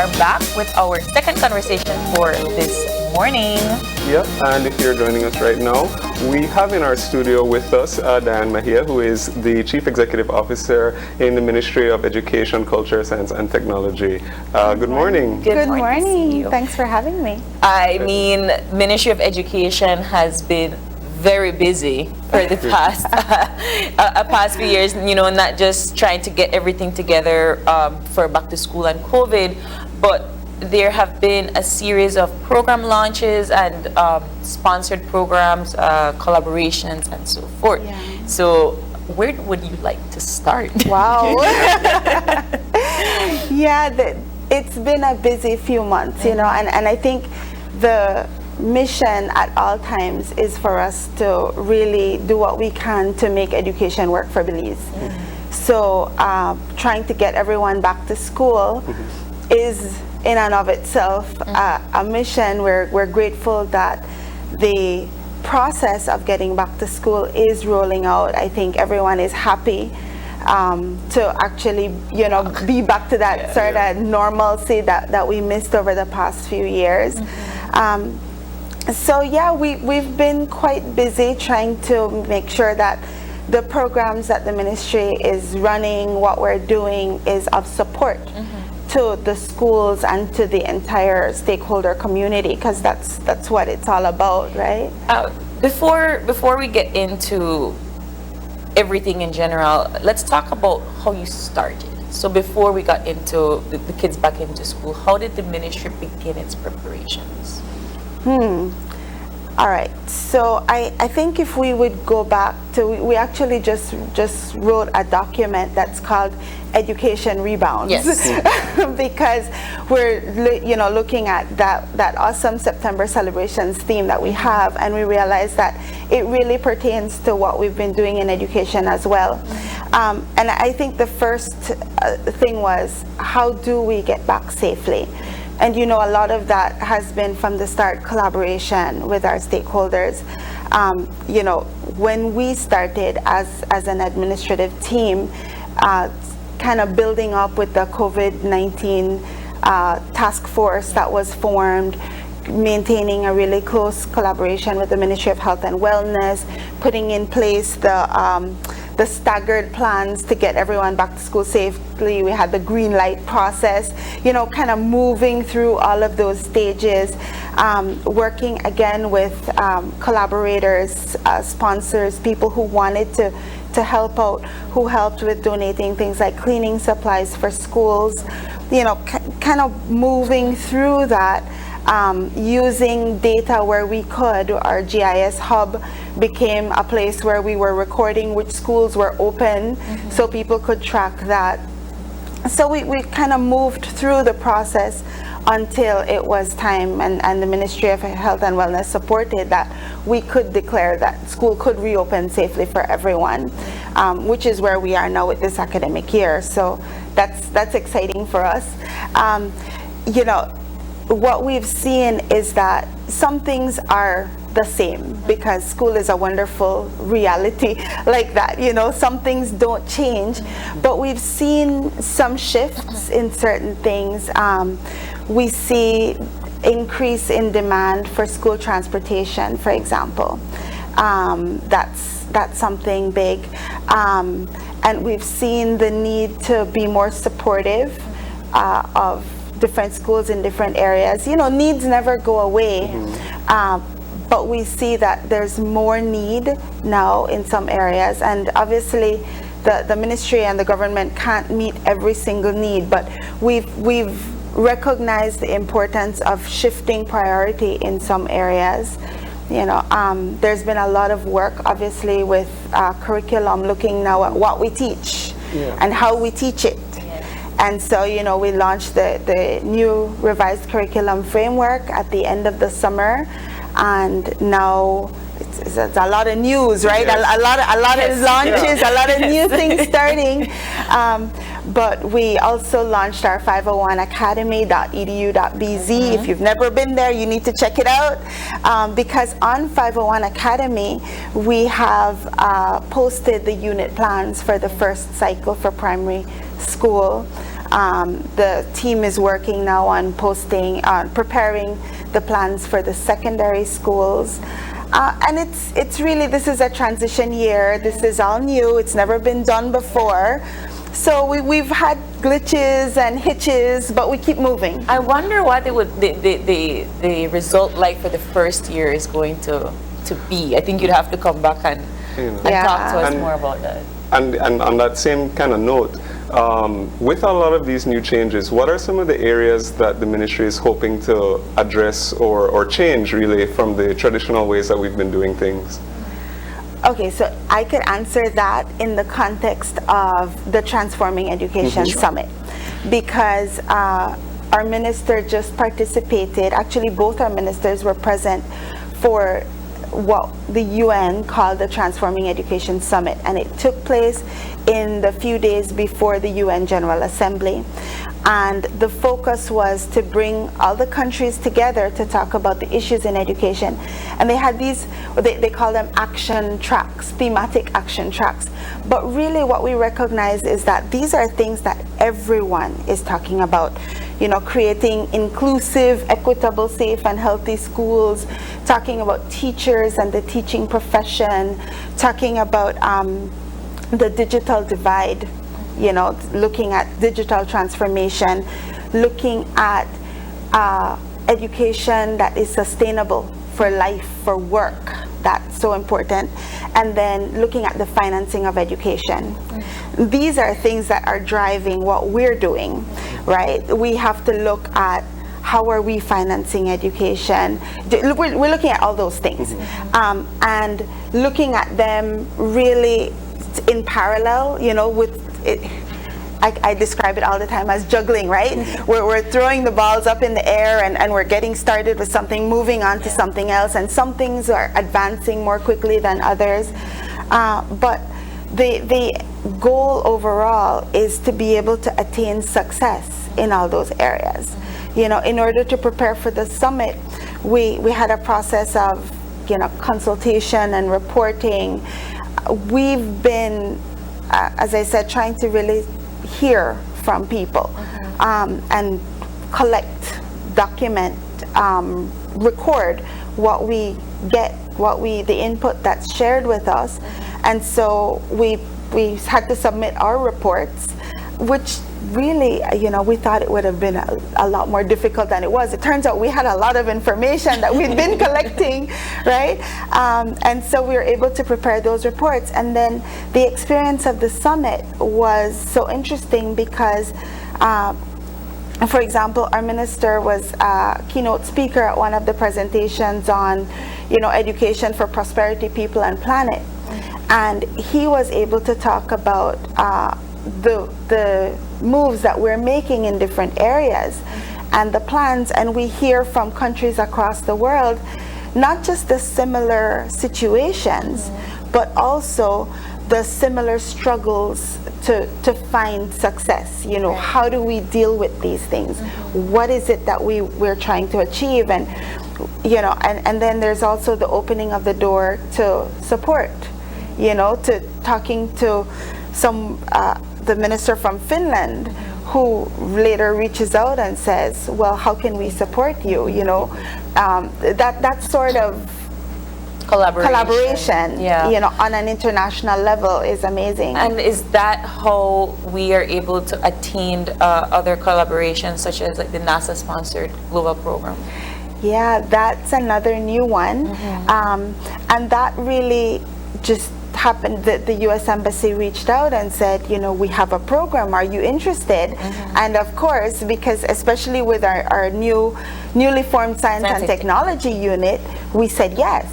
are back with our second conversation for this morning. Yeah, and if you're joining us right now, we have in our studio with us Dian, who is the Chief Executive Officer in the Ministry of Education, Culture, Science and Technology. Good morning. Good morning. Thanks for having me. I mean, Ministry of Education has been very busy for the past few years, not just trying to get everything together for back to school and COVID, but there have been a series of program launches and sponsored programs, collaborations, and so forth. Yeah. So where would you like to start? Wow. Yeah, it's been a busy few months, and I think the mission at all times is for us to really do what we can to make education work for Belize. Mm-hmm. So trying to get everyone back to school is in and of itself a mission. We're grateful that the process of getting back to school is rolling out. I think everyone is happy to actually, be back to that sort of normalcy that we missed over the past few years. Mm-hmm. So yeah, we've been quite busy trying to make sure that the programs that the ministry is running, what we're doing, is of support to the schools and to the entire stakeholder community, because that's what it's all about, right? Before we get into everything in general, let's talk about how you started. So before we got into the kids back into school, how did the ministry begin its preparations? All right. So I think if we would go back to, we actually just wrote a document that's called Education Rebounds. Yes. Because we're looking at that awesome September celebrations theme that we have, and we realize that it really pertains to what we've been doing in education as well. And I think the first thing was, how do we get back safely? And a lot of that has been from the start collaboration with our stakeholders. When we started as an administrative team, kind of building up with the COVID-19 task force that was formed, maintaining a really close collaboration with the Ministry of Health and Wellness, putting in place the staggered plans to get everyone back to school safely. We had the green light process, kind of moving through all of those stages, working again with collaborators, sponsors, people who wanted to help out, who helped with donating things like cleaning supplies for schools, kind of moving through that. Using data where we could. Our GIS hub became a place where we were recording which schools were open, so people could track that. So we kind of moved through the process until it was time, and the Ministry of Health and Wellness supported that we could declare that school could reopen safely for everyone, which is where we are now with this academic year. So that's exciting for us. What we've seen is that some things are the same, because school is a wonderful reality like that. Some things don't change, but we've seen some shifts in certain things. We see increase in demand for school transportation, for example. That's something big. And we've seen the need to be more supportive of different schools in different areas. Needs never go away, but we see that there's more need now in some areas, and obviously the ministry and the government can't meet every single need, but we've recognized the importance of shifting priority in some areas. There's been a lot of work, obviously, with curriculum, looking now at what we teach and how we teach it. And so, we launched the new revised curriculum framework at the end of the summer, and now it's a lot of news, right? Yes. A lot of launches, a lot of new things starting. But we also launched our 501academy.edu.bz. If you've never been there, you need to check it out, because on 501 Academy, we have posted the unit plans for the first cycle for primary school. The team is working now on preparing the plans for the secondary schools. And it's really, this is a transition year. This is all new. It's never been done before. So we've had glitches and hitches, but we keep moving. I wonder what the result like for the first year is going to be. I think you'd have to come back and talk to us more about that. And on that same kind of note, with a lot of these new changes, what are some of the areas that the ministry is hoping to address or change really from the traditional ways that we've been doing things? Okay, so I could answer that in the context of the Transforming Education Summit, because our minister just participated, actually both our ministers were present for what the UN called the Transforming Education Summit, and it took place in the few days before the UN General Assembly. And the focus was to bring all the countries together to talk about the issues in education. And they had these, they call them action tracks, thematic action tracks. But really what we recognize is that these are things that everyone is talking about. You know, creating inclusive, equitable, safe, and healthy schools, talking about teachers and the teaching profession, talking about the digital divide, you know, looking at digital transformation, looking at education that is sustainable for life, for work. That's so important. And then looking at the financing of education. These are things that are driving what we're doing, right? We have to look at how are we financing education. We're looking at all those things. And looking at them really in parallel, you know, with it. I describe it all the time as juggling, right? We're throwing the balls up in the air and we're getting started with something, moving on to something else, and some things are advancing more quickly than others. But the goal overall is to be able to attain success in all those areas. You know, in order to prepare for the summit, we had a process of, you know, consultation and reporting. We've been, as I said, trying to really hear from people and collect, document, record what we get, the input that's shared with us. And so we had to submit our reports, which really, you know, we thought it would have been a lot more difficult than it was. It turns out we had a lot of information that we'd been collecting, right? And so we were able to prepare those reports. And then the experience of the summit was so interesting because, for example, our minister was a keynote speaker at one of the presentations on, you know, education for prosperity, people, and planet. And he was able to talk about the moves that we're making in different areas and the plans, and we hear from countries across the world not just the similar situations, but also the similar struggles to find success. You know, how do we deal with these things? What is it that we're trying to achieve? And, you know, and then there's also the opening of the door to support, you know, to talking to some the minister from Finland, who later reaches out and says, well, how can we support you? You know, that sort of collaboration, you know, on an international level is amazing. And is that how we are able to attain other collaborations, such as like the NASA-sponsored global program? Yeah, that's another new one. And that really just happened that the U.S. Embassy reached out and said, you know, we have a program, are you interested? And of course, because especially with our newly formed Science and Technology unit, we said yes,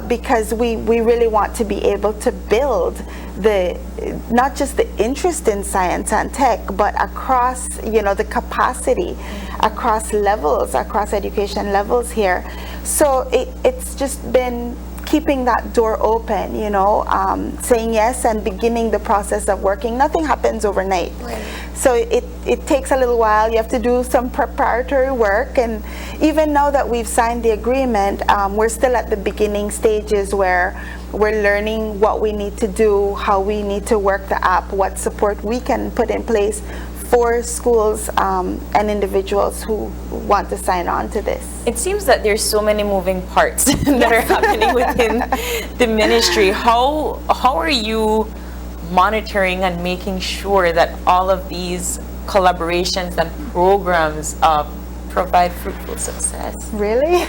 because we really want to be able to build not just the interest in science and tech, but across, you know, the capacity across levels, across education levels here. So it's just been keeping that door open, you know, saying yes and beginning the process of working. Nothing happens overnight. So it takes a little while. You have to do some preparatory work. And even now that we've signed the agreement, we're still at the beginning stages where we're learning what we need to do, how we need to work the app, what support we can put in place 4 schools and individuals who want to sign on to this. It seems that there's so many moving parts that are happening within the ministry. How are you monitoring and making sure that all of these collaborations and programs provide fruitful success? Really?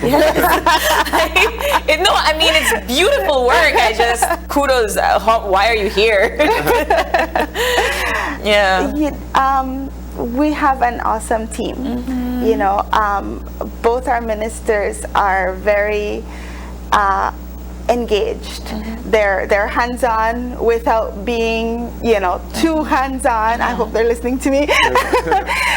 No, I mean, it's beautiful work. I just, kudos. Why are you here? Yeah. We have an awesome team. You know, both our ministers are very engaged. They're hands-on without being, you know, too hands-on. I hope they're listening to me.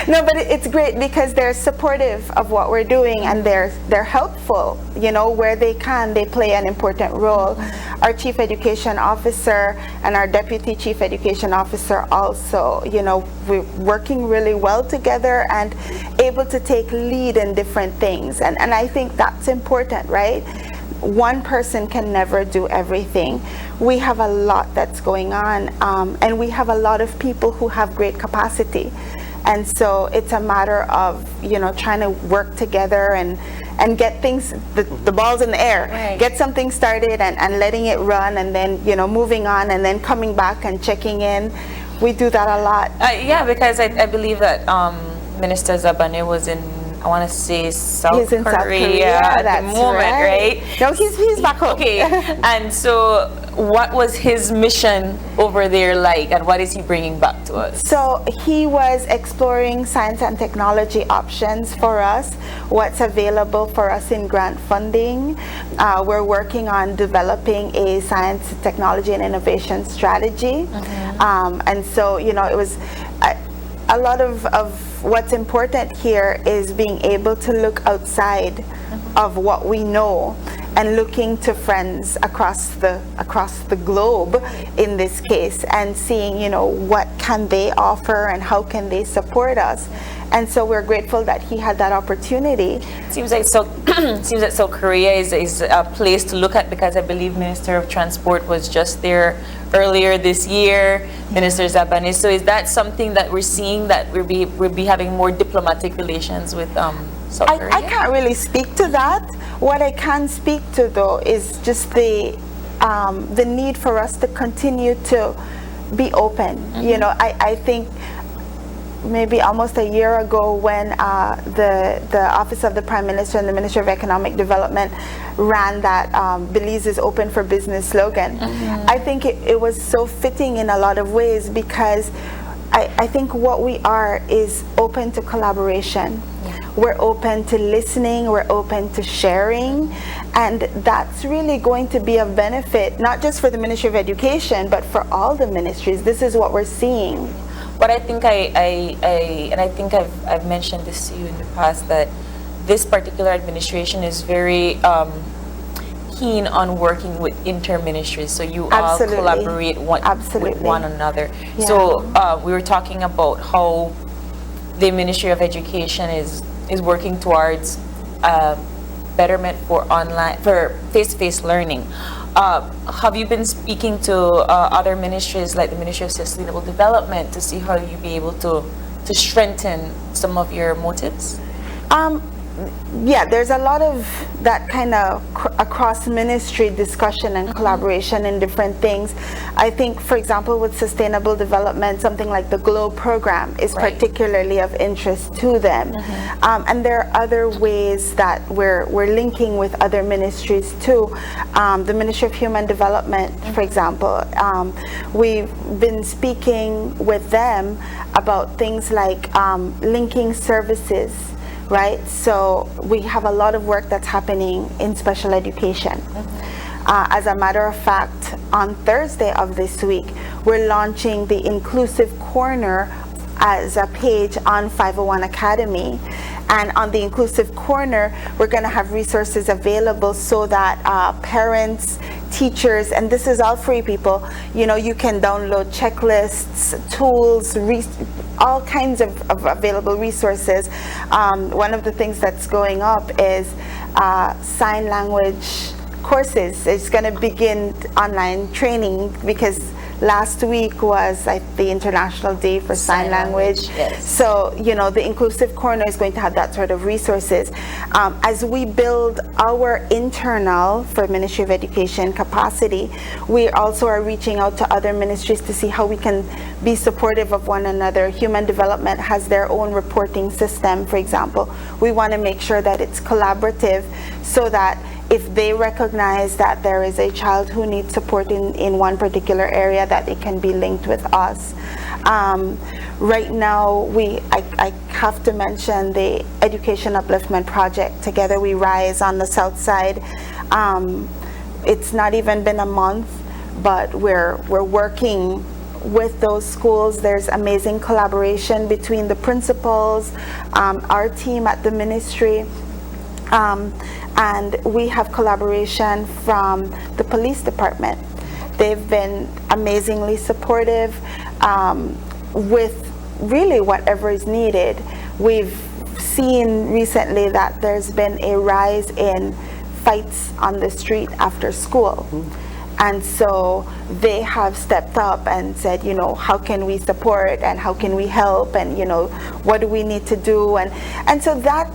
No, but it's great because they're supportive of what we're doing, and they're helpful. You know, where they can, they play an important role. Our Chief Education Officer and our Deputy Chief Education Officer also, you know, we're working really well together and able to take lead in different things. And I think that's important, right? One person can never do everything. We have a lot that's going on, and we have a lot of people who have great capacity. And so it's a matter of, you know, trying to work together and get things, the balls in the air, right. Get something started and letting it run, and then, you know, moving on and then coming back and checking in. We do that a lot. Yeah, because I believe that Minister Zabane was in, I want to say, South Korea at the moment, right? No, he's back home. Okay, and so what was his mission over there like, and what is he bringing back to us? So he was exploring science and technology options for us, what's available for us in grant funding. We're working on developing a science, technology, and innovation strategy. And so, you know, it was a lot of what's important here is being able to look outside of what we know and looking to friends across the globe in this case, and seeing, you know, what can they offer and how can they support us. And so we're grateful that he had that opportunity. Seems like South Korea is a place to look at, because I believe Minister of Transport was just there earlier this year, Minister Zabane. So is that something that we're seeing, that we'll be having more diplomatic relations with South Korea? I can't really speak to that. What I can speak to, though, is just the need for us to continue to be open. You know, I think maybe almost a year ago, when the Office of the Prime Minister and the Ministry of Economic Development ran that Belize is open for business slogan, I think it was so fitting in a lot of ways, because I think what we are is open to collaboration. We're open to listening, we're open to sharing, and that's really going to be of benefit, not just for the Ministry of Education, but for all the ministries. This is what we're seeing. But I think I think I've mentioned this to you in the past, that this particular administration is very keen on working with inter-ministries, so you all collaborate with one another. Yeah. So we were talking about how the Ministry of Education is working towards betterment for face-to-face learning. Have you been speaking to other ministries like the Ministry of Sustainable Development to see how you be able to strengthen some of your motives? Yeah, there's a lot of that kind of across ministry discussion and collaboration in different things. I think, for example, with sustainable development, something like the GLOW program is particularly of interest to them. And there are other ways that we're linking with other ministries too. The Ministry of Human Development, for example, we've been speaking with them about things like linking services. Right, so we have a lot of work that's happening in special education. As a matter of fact, on Thursday of this week, we're launching the Inclusive Corner as a page on 501 Academy. And on the Inclusive Corner, we're going to have resources available so that parents, teachers, and this is all free, people, you know, you can download checklists, tools, all kinds of available resources. One of the things that's going up is sign language courses. It's going to begin online training, because last week was the International Day for Sign Language. Yes. So, you know, the Inclusive Corner is going to have that sort of resources. As we build our internal, for Ministry of Education, capacity, we also are reaching out to other ministries to see how we can be supportive of one another. Human Development has their own reporting system, for example. We want to make sure that it's collaborative so that if they recognize that there is a child who needs support in one particular area, that it can be linked with us. Right now, I have to mention the Education Upliftment Project, Together We Rise on the South Side. It's not even been a month, but we're working with those schools. There's amazing collaboration between the principals, our team at the ministry, and we have collaboration from the police department. They've been amazingly supportive with really whatever is needed. We've seen recently that there's been a rise in fights on the street after school. And so they have stepped up and said, you know, how can we support and how can we help, and, you know, what do we need to do? And so that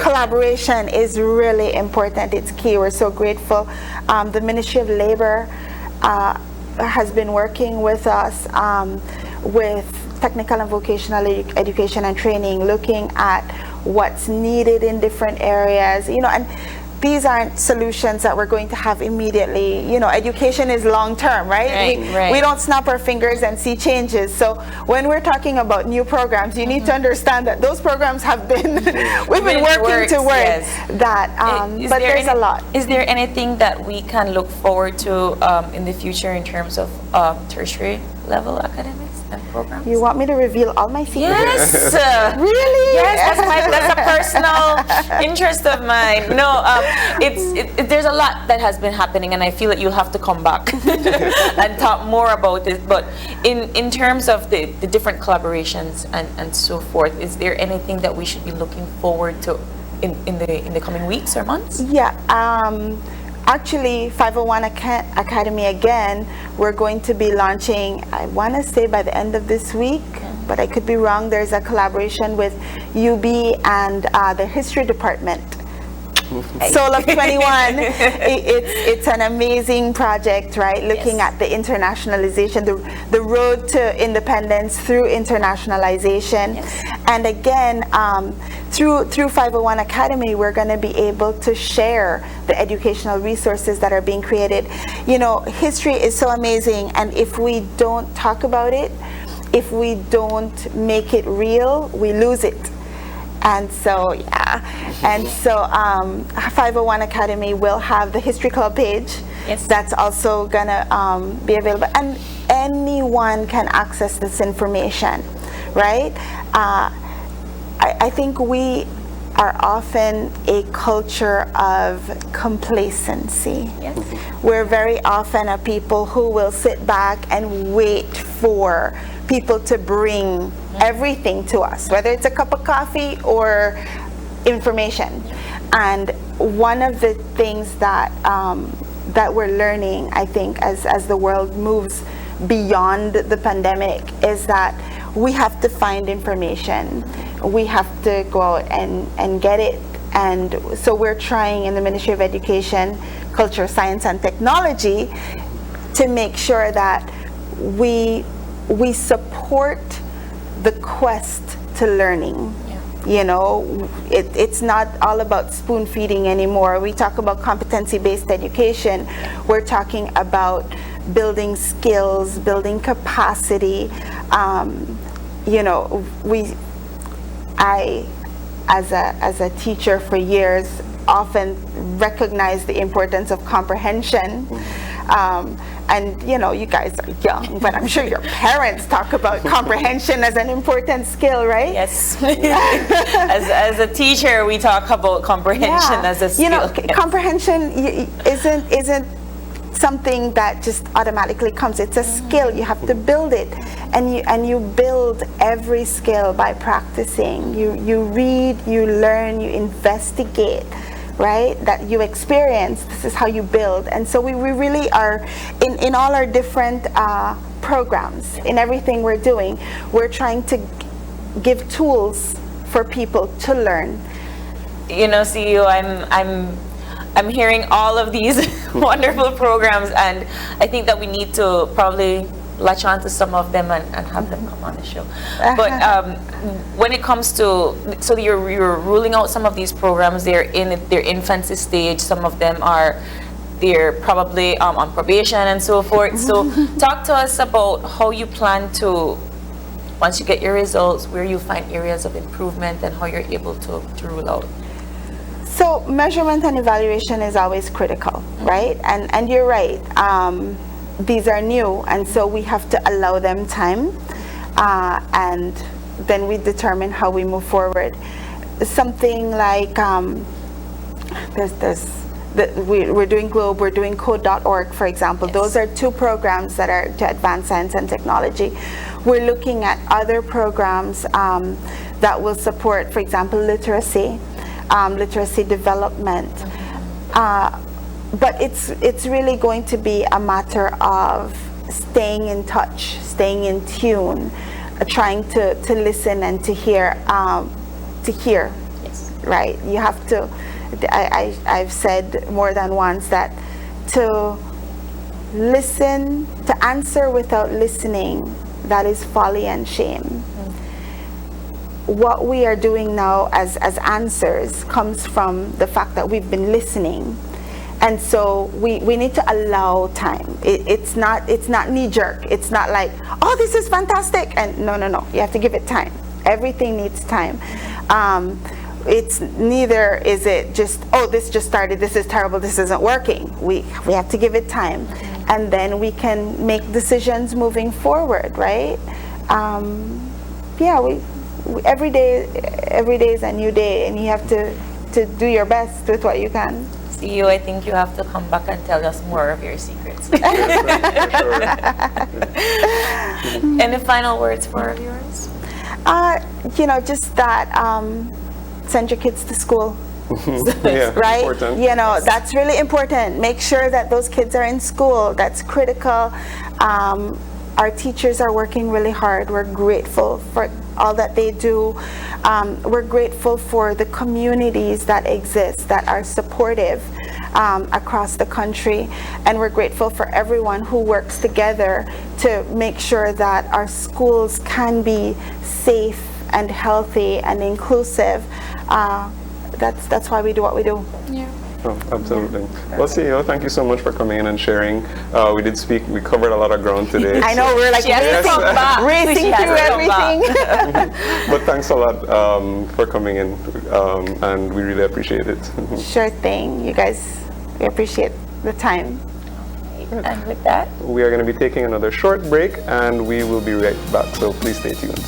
collaboration is really important. It's key. We're so grateful. The Ministry of Labor has been working with us with technical and vocational education and training, looking at what's needed in different areas, you know, and these aren't solutions that we're going to have immediately. You know, education is long term, right? We don't snap our fingers and see changes. So when we're talking about new programs, you need to understand that those programs have been, we've been working towards that. But there's a lot. Is there anything that we can look forward to in the future in terms of tertiary level academics and programs? You want me to reveal all my secrets? Yes. Really? Yes, that's a personal interest of mine. No, there's a lot that has been happening, and I feel that you'll have to come back and talk more about it. But in terms of the different collaborations and so forth, is there anything that we should be looking forward to in the coming weeks or months? Yeah. Actually, 501 Academy again, we're going to be launching, I want to say by the end of this week, but I could be wrong. There's a collaboration with UB and the history department. Soul of 21, it's an amazing project, right? Looking at the internationalization, the road to independence through internationalization. And again, through 501 Academy, we're going to be able to share the educational resources that are being created. You know, history is so amazing, and if we don't talk about it, if we don't make it real, we lose it. And so, and so 501 Academy will have the History Club page. That's also gonna be available, and anyone can access this information, right? I think we are often a culture of complacency. We're very often a people who will sit back and wait for people to bring everything to us, whether it's a cup of coffee or information. And one of the things that that we're learning, I think, as the world moves beyond the pandemic, is that we have to find information. We have to go out and get it. And so we're trying in the Ministry of Education, Culture, Science, and Technology to make sure that we support the quest to learning. You know, it's not all about spoon feeding anymore. We talk about competency-based education. We're talking about building skills, building capacity. You know, I, as a teacher for years, often recognize the importance of comprehension. And you know, you guys are young, but I'm sure your parents talk about comprehension as an important skill, right? Yes. as a teacher, we talk about comprehension as a skill. You know, comprehension isn't something that just automatically comes. It's a skill. You have to build it, and you build every skill by practicing. You read, you learn, you investigate. right? That you experience, this is how you build. And so we really are, in all our different programs, in everything we're doing, we're trying to give tools for people to learn. You know, CEO, I'm hearing all of these wonderful programs, and I think that we need to probably latch on to some of them and have them come on the show. But when it comes to, so you're ruling out some of these programs, they're in their infancy stage, some of them they're probably on probation and so forth. So talk to us about how you plan to, once you get your results, where you find areas of improvement and how you're able to rule out. So measurement and evaluation is always critical, right? And you're right. These are new, and so we have to allow them time, and then we determine how we move forward. Something like we're doing Globe, we're doing Code.org, for example. Yes. Those are two programs that are to advance science and technology. We're looking at other programs that will support, for example, literacy development. But it's really going to be a matter of staying in touch, staying in tune, trying to listen and to hear. Yes. Right? You have to. I've said more than once that to listen, to answer without listening, that is folly and shame. What we are doing now as answers comes from the fact that we've been listening. And so we need to allow time. It's not knee-jerk. It's not like, oh, this is fantastic. And no. You have to give it time. Everything needs time. It's neither is it just, oh, this just started, this is terrible, this isn't working. We have to give it time. And then we can make decisions moving forward, right? Every day is a new day, and you have to do your best with what you can. CEO, I think you have to come back and tell us more of your secrets. Any final words for our viewers? Just that send your kids to school. Yeah, right? important. That's really important. Make sure that those kids are in school. That's critical. Our teachers are working really hard. We're grateful for all that they do. We're grateful for the communities that exist, that are supportive across the country. And we're grateful for everyone who works together to make sure that our schools can be safe and healthy and inclusive. That's why we do what we do. Yeah. Oh, absolutely. Well, CEO, thank you so much for coming in and sharing. We covered a lot and ground today. I know, we're like racing through everything. But thanks a lot for coming in, and we really appreciate it. Sure thing. You guys, we appreciate the time. And with that, we are going to be taking another short break, and we will be right back, so please stay tuned.